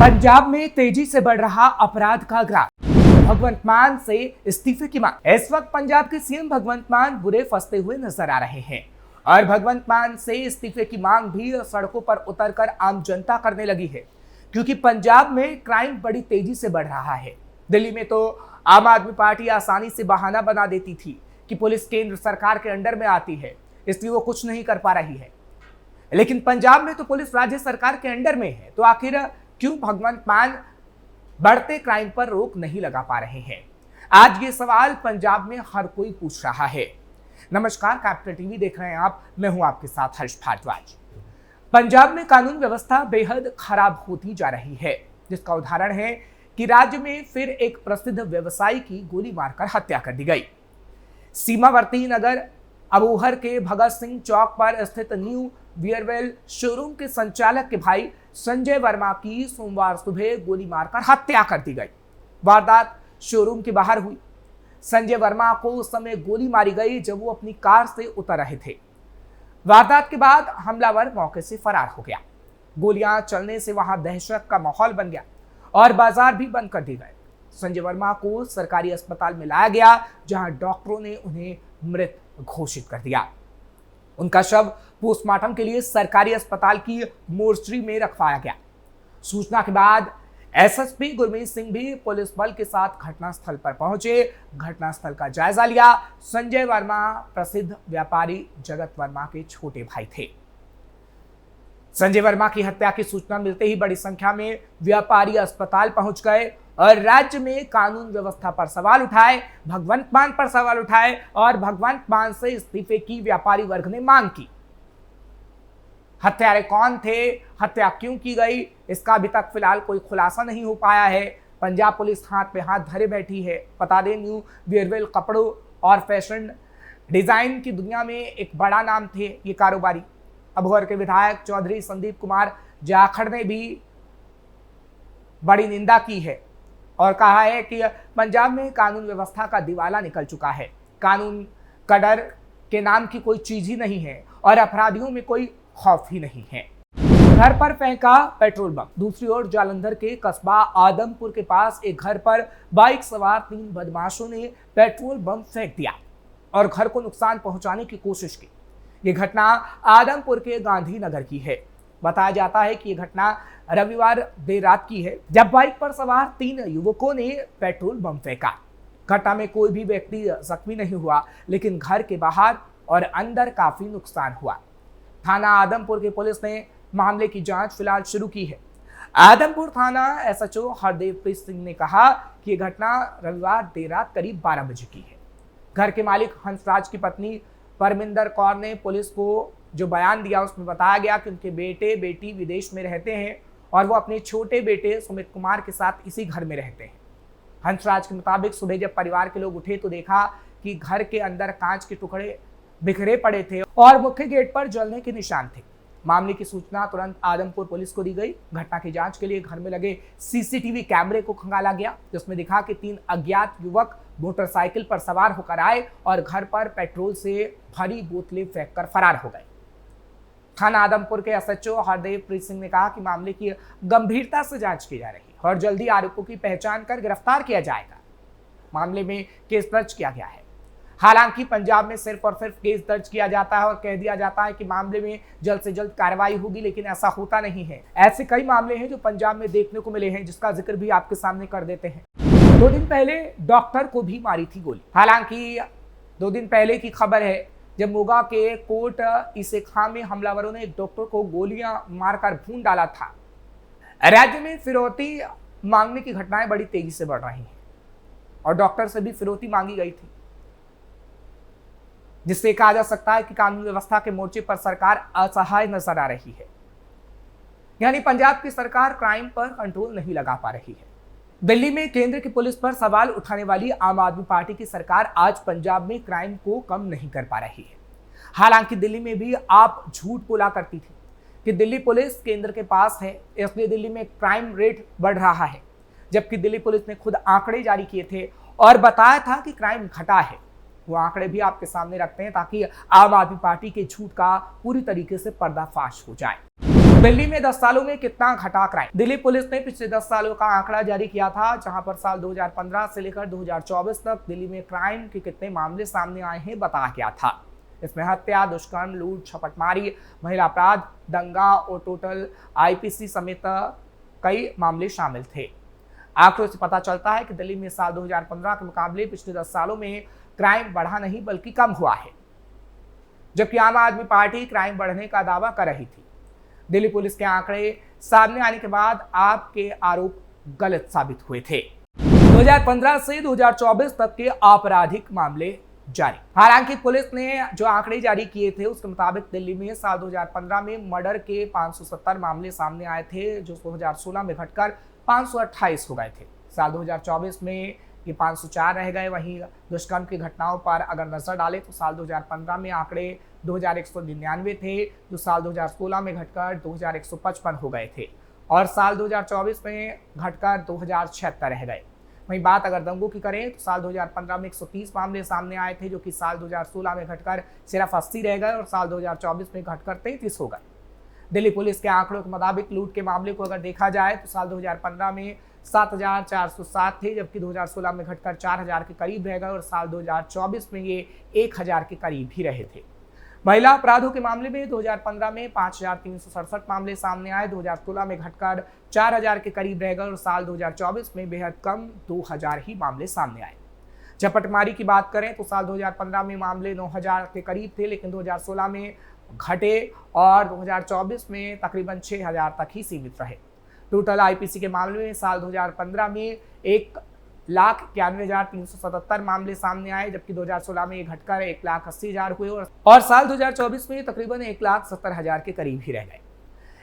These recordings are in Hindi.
पंजाब में तेजी से बढ़ रहा अपराध का ग्राफ, भगवंत मान से इस्तीफे की मांग। इस वक्त पंजाब के सीएम भगवंत मान बुरे फंसते हुए नजर आ रहे हैं और भगवंत मान से इस्तीफे की मांग भी सड़कों पर उतरकर आम जनता करने लगी है, क्योंकि पंजाब में क्राइम बड़ी तेजी से बढ़ रहा है। दिल्ली में तो आम आदमी पार्टी आसानी से बहाना बना देती थी कि पुलिस केंद्र सरकार के अंडर में आती है, इसलिए वो कुछ नहीं कर पा रही है। लेकिन पंजाब में तो पुलिस राज्य सरकार के अंडर में है, तो आखिर क्यों भगवंत मान बढ़ते क्राइम पर रोक नहीं लगा पा रहे हैं? आज ये सवाल पंजाब में हर कोई पूछ रहा है। नमस्कार, कैपिटल टीवी देख रहे हैं आप, मैं हूं आपके साथ हर्ष भारद्वाज। पंजाब में कानून व्यवस्था बेहद खराब होती जा रही है, जिसका उदाहरण है कि राज्य में फिर एक प्रसिद्ध व्यवसायी की गोली मारकर हत्या कर दी गई। सीमावर्ती नगर अबोहर के भगत सिंह चौक पर स्थित न्यू वियरवेल शोरूम के संचालक के भाई संजय वर्मा की सोमवार सुबह गोली मारकर हत्या कर दी गई। वारदात शोरूम के बाहर हुई। संजय वर्मा को उस समय गोली मारी गई जब वो अपनी कार से उतर रहे थे। वारदात के बाद हमलावर मौके से फरार हो गया। गोलियां चलने से वहां दहशत का माहौल बन गया और बाजार भी बंद कर दिए गए। संजय वर्मा को सरकारी अस्पताल में लाया गया, जहां डॉक्टरों ने उन्हें मृत घोषित कर दिया। उनका शव पोस्टमार्टम के लिए सरकारी अस्पताल की मोर्चरी में रखवाया गया। सूचना के बाद एसएसपी गुरमीत सिंह भी पुलिस बल के साथ घटनास्थल पर पहुंचे, घटनास्थल का जायजा लिया। संजय वर्मा प्रसिद्ध व्यापारी जगत वर्मा के छोटे भाई थे। संजय वर्मा की हत्या की सूचना मिलते ही बड़ी संख्या में व्यापारी अस्पताल पहुंच गए और राज्य में कानून व्यवस्था पर सवाल उठाए, भगवंत मान पर सवाल उठाए और भगवंत मान से इस्तीफे की व्यापारी वर्ग ने मांग की। हत्यारे कौन थे, हत्या क्यों की गई, इसका अभी तक फिलहाल कोई खुलासा नहीं हो पाया है। पंजाब पुलिस हाथ में हाथ धरे बैठी है। बता दें, न्यू वियरवेल कपड़ों और फैशन डिजाइन की दुनिया में एक बड़ा नाम थे ये कारोबारी। अबोहर के विधायक चौधरी संदीप कुमार जाखड़ ने भी बड़ी निंदा की है और कहा है कि पंजाब में कानून व्यवस्था का दिवाला निकल चुका है। कानून का डर के नाम की कोई चीज ही नहीं है और अपराधियों में कोई खौफ ही नहीं है। घर पर फेंका पेट्रोल बम। दूसरी ओर जालंधर के कस्बा आदमपुर के पास एक घर पर बाइक सवार 3 बदमाशों ने पेट्रोल बम फेंक दिया और घर को नुकसान पहुंचाने की कोशिश की। ये घटना आदमपुर के गांधीनगर की है। बताया जाता है कि यह घटना रविवार देर रात की है, जब बाइक पर सवार 3 युवकों ने पेट्रोल बम फेंका। घटना में कोई भी व्यक्ति जख्मी नहीं हुआ, लेकिन घर के बाहर और अंदर काफी नुकसान हुआ। थाना आदमपुर की पुलिस ने मामले की जांच फिलहाल शुरू की है। आदमपुर थाना एसएचओ हरदेवप्रीत सिंह ने कहा कि यह घटना रविवार देर रात करीब 12 बजे की है। घर के मालिक हंसराज की पत्नी परमिंदर कौर ने पुलिस को जो बयान दिया, उसमें बताया गया कि उनके बेटे बेटी विदेश में रहते हैं और वो अपने छोटे बेटे सुमित कुमार के साथ इसी घर में रहते हैं। हंसराज के मुताबिक सुबह जब परिवार के लोग उठे तो देखा कि घर के अंदर कांच के टुकड़े बिखरे पड़े थे और मुख्य गेट पर जलने के निशान थे। मामले की सूचना तुरंत आदमपुर पुलिस को दी गई। घटना की जांच के लिए घर में लगे सीसीटीवी कैमरे को खंगाला गया, जिसमें दिखा कि 3 अज्ञात युवक मोटरसाइकिल पर सवार होकर आए और घर पर पेट्रोल से भरी बोतलें फेंककर फरार हो गए। थाना आदमपुर के एसएचओ हरदेवप्रीत सिंह ने कहा कि मामले की गंभीरता से जांच की जा रही है और जल्दी आरोपियों की पहचान कर गिरफ्तार किया जाएगा। मामले में केस दर्ज किया गया है। हालांकि पंजाब में सिर्फ और सिर्फ केस दर्ज किया जाता है और कह दिया जाता है कि मामले में जल्द से जल्द कार्रवाई होगी, लेकिन ऐसा होता नहीं है। ऐसे कई मामले हैं जो पंजाब में देखने को मिले हैं, जिसका जिक्र भी आपके सामने कर देते हैं। 2 दिन पहले डॉक्टर को भी मारी थी गोली। हालांकि 2 दिन पहले की खबर है, जब मोगा के कोट इसे खां में हमलावरों ने एक डॉक्टर को गोलियां मारकर भून डाला था। राज्य में फिरौती मांगने की घटनाएं बड़ी तेजी से बढ़ रही हैं और डॉक्टर से भी फिरौती मांगी गई थी, जिससे कहा जा सकता है कि कानून व्यवस्था के मोर्चे पर सरकार असहाय नजर आ रही है। यानी पंजाब की सरकार क्राइम पर कंट्रोल नहीं लगा पा रही है। दिल्ली में केंद्र की पुलिस पर सवाल उठाने वाली आम आदमी पार्टी की सरकार आज पंजाब में क्राइम को कम नहीं कर पा रही है। हालांकि दिल्ली में भी आप झूठ बोला करती थी कि दिल्ली पुलिस केंद्र के पास है, इसलिए दिल्ली में क्राइम रेट बढ़ रहा है, जबकि दिल्ली पुलिस ने खुद आंकड़े जारी किए थे और बताया था कि क्राइम घटा है। वो आंकड़े भी आपके सामने रखते हैं ताकि आम आदमी पार्टी के झूठ का पूरी तरीके से पर्दाफाश हो जाए। दिल्ली में 10 सालों में कितना घटा क्राइम। दिल्ली पुलिस ने पिछले 10 सालों का आंकड़ा जारी किया था, जहां पर साल 2015 से लेकर 2024 तक दिल्ली में क्राइम के कितने मामले सामने आए हैं बताया गया था। इसमें हत्या, दुष्कर्म, लूट, छपटमारी, महिला अपराध, दंगा और टोटल आईपीसी समेत कई मामले शामिल थे। आंकड़ों से पता चलता है कि दिल्ली में साल 2015 के मुकाबले पिछले 10 सालों में क्राइम बढ़ा नहीं बल्कि कम हुआ है, जबकि आम आदमी पार्टी क्राइम बढ़ने का दावा कर रही थी। दिल्ली पुलिस के आंकड़े सामने आने के बाद आपके आरोप गलत साबित हुए थे। 2015 से 2024 तक के आपराधिक मामले जारी। हालांकि पुलिस ने जो आंकड़े जारी किए थे उसके मुताबिक दिल्ली में साल 2015 में मर्डर के 570 मामले सामने आए थे, जो 2016 में घटकर 528 हो गए थे। साल 2024 में ये 504 रह गए। वहीं दुष्कर्म की घटनाओं पर अगर नजर डालें तो साल 2015 में आंकड़े 2199 थे, जो साल 2016 में घटकर 2155 हो गए थे और साल 2024 में घटकर 2076 रह गए। वहीं बात अगर दंगों की करें तो साल 2015 में 130 मामले सामने आए थे, जो कि साल 2016 में घटकर सिर्फ 80 रह गए और साल 2024 में घटकर 33 हो गए। दिल्ली पुलिस के आंकड़ों के मुताबिक लूट के मामले को अगर देखा जाए तो साल 2015 में 7,407 थे, जबकि 2016 में घटकर 4,000 के करीब रह गए और साल 2024 में ये 1,000 के करीब ही रहे थे। महिला अपराधों के मामले में 2015 में 5,367 मामले सामने आए, 2016 में घटकर 4,000 के करीब रह गए और साल 2024 में बेहद कम 2,000 ही मामले सामने आए। झपटमारी की बात करें तो साल 2015 में मामले 9,000 के करीब थे, लेकिन 2016 में घटे और 2024 में तकरीबन 6,000 तक ही सीमित रहे। टोटल आईपीसी के मामले में साल 2015 में 1,91,377 मामले सामने आए, जबकि 2016 में ये घटकर 1,80,000 हुए और साल 2024 में तकरीबन 1,70,000 के करीब ही रह गए।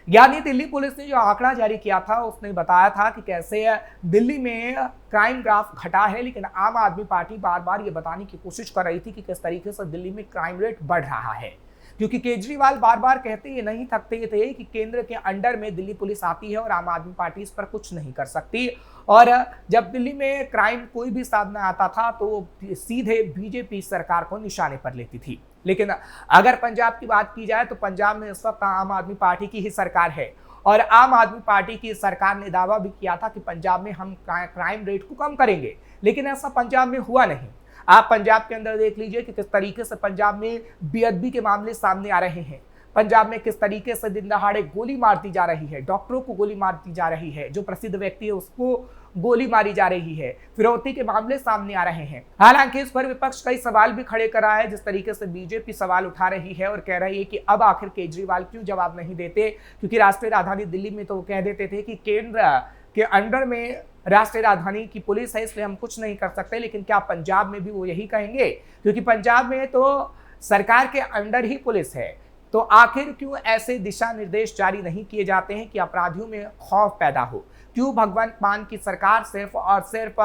यानी दिल्ली पुलिस ने जो आंकड़ा जारी किया था उसने बताया था कि कैसे दिल्ली में क्राइम ग्राफ घटा है, लेकिन आम आदमी पार्टी बार बार ये बताने की कोशिश कर रही थी कि किस तरीके से दिल्ली में क्राइम रेट बढ़ रहा है, क्योंकि केजरीवाल बार बार कहते ये नहीं थकते थे कि केंद्र के अंडर में दिल्ली पुलिस आती है और आम आदमी पार्टी इस पर कुछ नहीं कर सकती। और जब दिल्ली में क्राइम कोई भी सामने आता था तो सीधे बीजेपी सरकार को निशाने पर लेती थी। लेकिन अगर पंजाब की बात की जाए तो पंजाब में इस वक्त आम आदमी पार्टी की ही सरकार है और आम आदमी पार्टी की सरकार ने दावा भी किया था कि पंजाब में हम क्राइम रेट को कम करेंगे, लेकिन ऐसा पंजाब में हुआ नहीं। आप पंजाब के अंदर देख लीजिए कि किस तरीके से पंजाब में बेअदबी के मामले सामने आ रहे हैं। पंजाब में किस तरीके से दिन दहाड़े गोली मार दी जा रही है, डॉक्टरों को गोली मार दी जा रही है, जो प्रसिद्ध व्यक्ति है उसको गोली मारी जा रही है, फिरौती के मामले सामने आ रहे हैं। हालांकि इस पर विपक्ष कई सवाल भी खड़े कर रहा है, जिस तरीके से बीजेपी सवाल उठा रही है और कह रही है कि अब आखिर केजरीवाल क्यों जवाब नहीं देते, क्योंकि राष्ट्रीय राजधानी दिल्ली में तो वो कह देते थे कि केंद्र के अंडर में राष्ट्रीय राजधानी की पुलिस है इसलिए हम कुछ नहीं कर सकते, लेकिन क्या पंजाब में भी वो यही कहेंगे? क्योंकि पंजाब में तो सरकार के अंडर ही पुलिस है, तो आखिर क्यों ऐसे दिशा निर्देश जारी नहीं किए जाते हैं कि अपराधियों में खौफ पैदा हो? क्यों भगवंत मान की सरकार सिर्फ और सिर्फ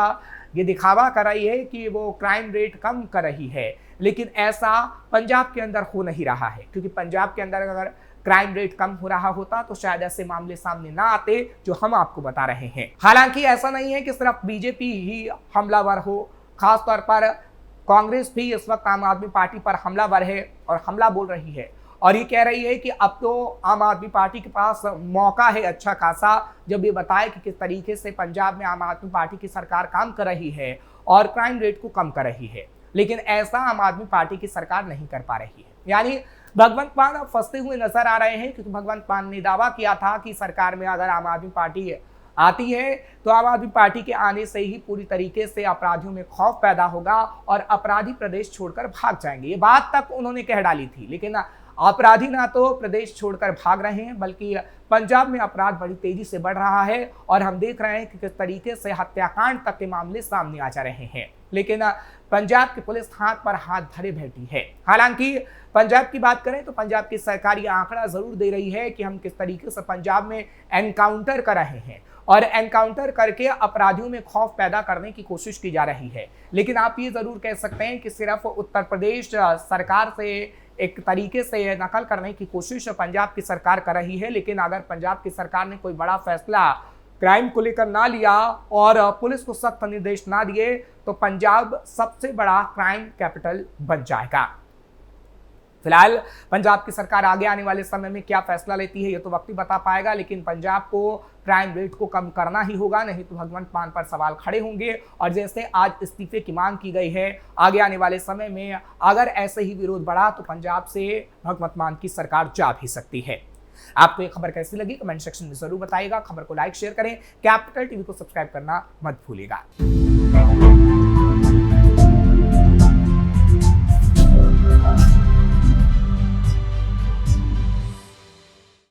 ये दिखावा कर रही है कि वो क्राइम रेट कम कर रही है, लेकिन ऐसा पंजाब के अंदर हो नहीं रहा है? क्योंकि पंजाब के अंदर अगर क्राइम रेट कम हो रहा होता तो शायद ऐसे मामले सामने ना आते जो हम आपको बता रहे हैं। हालांकि ऐसा नहीं है कि सिर्फ बीजेपी ही हमलावर हो, खासतौर पर कांग्रेस भी इस वक्त आम आदमी पार्टी पर हमलावर है और हमला बोल रही है और ये कह रही है कि अब तो आम आदमी पार्टी के पास मौका है अच्छा खासा, जब ये बताए कि किस तरीके से पंजाब में आम आदमी पार्टी की सरकार काम कर रही है और क्राइम रेट को कम कर रही है, लेकिन ऐसा आम आदमी पार्टी की सरकार नहीं कर पा रही है। यानी भगवंत मान अब फंसते हुए नजर आ रहे हैं, क्योंकि भगवंत मान ने दावा किया था कि सरकार में अगर आम आदमी पार्टी आती है तो आम आदमी पार्टी के आने से ही पूरी तरीके से अपराधियों में खौफ पैदा होगा और अपराधी प्रदेश छोड़कर भाग जाएंगे। ये बात तक उन्होंने कह डाली थी, लेकिन अपराधी ना तो प्रदेश छोड़कर भाग रहे हैं बल्कि पंजाब में अपराध बड़ी तेजी से बढ़ रहा है और हम देख रहे हैं कि किस तरीके से हत्याकांड तक के मामले सामने आ जा रहे हैं। लेकिन पंजाब की पुलिस हाथ पर हाथ धरे बैठी है। हालांकि पंजाब की बात करें तो पंजाब की सरकार ये आंकड़ा जरूर दे रही है कि हम किस तरीके से पंजाब में एनकाउंटर कर रहे हैं और एनकाउंटर करके अपराधियों में खौफ पैदा करने की कोशिश की जा रही है। लेकिन आप ये जरूर कह सकते हैं कि सिर्फ उत्तर प्रदेश सरकार से एक तरीके से नकल करने की कोशिश पंजाब की सरकार कर रही है, लेकिन अगर पंजाब की सरकार ने कोई बड़ा फैसला क्राइम को लेकर ना लिया और पुलिस को सख्त निर्देश ना दिए तो पंजाब सबसे बड़ा क्राइम कैपिटल बन जाएगा। फिलहाल पंजाब की सरकार आगे आने वाले समय में क्या फैसला लेती है ये तो वक्त ही बता पाएगा, लेकिन पंजाब को क्राइम रेट को कम करना ही होगा, नहीं तो भगवंत मान पर सवाल खड़े होंगे। और जैसे आज इस्तीफे की मांग की गई है, आगे आने वाले समय में अगर ऐसे ही विरोध बढ़ा तो पंजाब से भगवंत मान की सरकार जा भी सकती है। आपको ये खबर कैसी लगी कमेंट सेक्शन में जरूर बताइएगा। खबर को लाइक शेयर करें, कैपिटल टीवी को सब्सक्राइब करना मत भूलिएगा।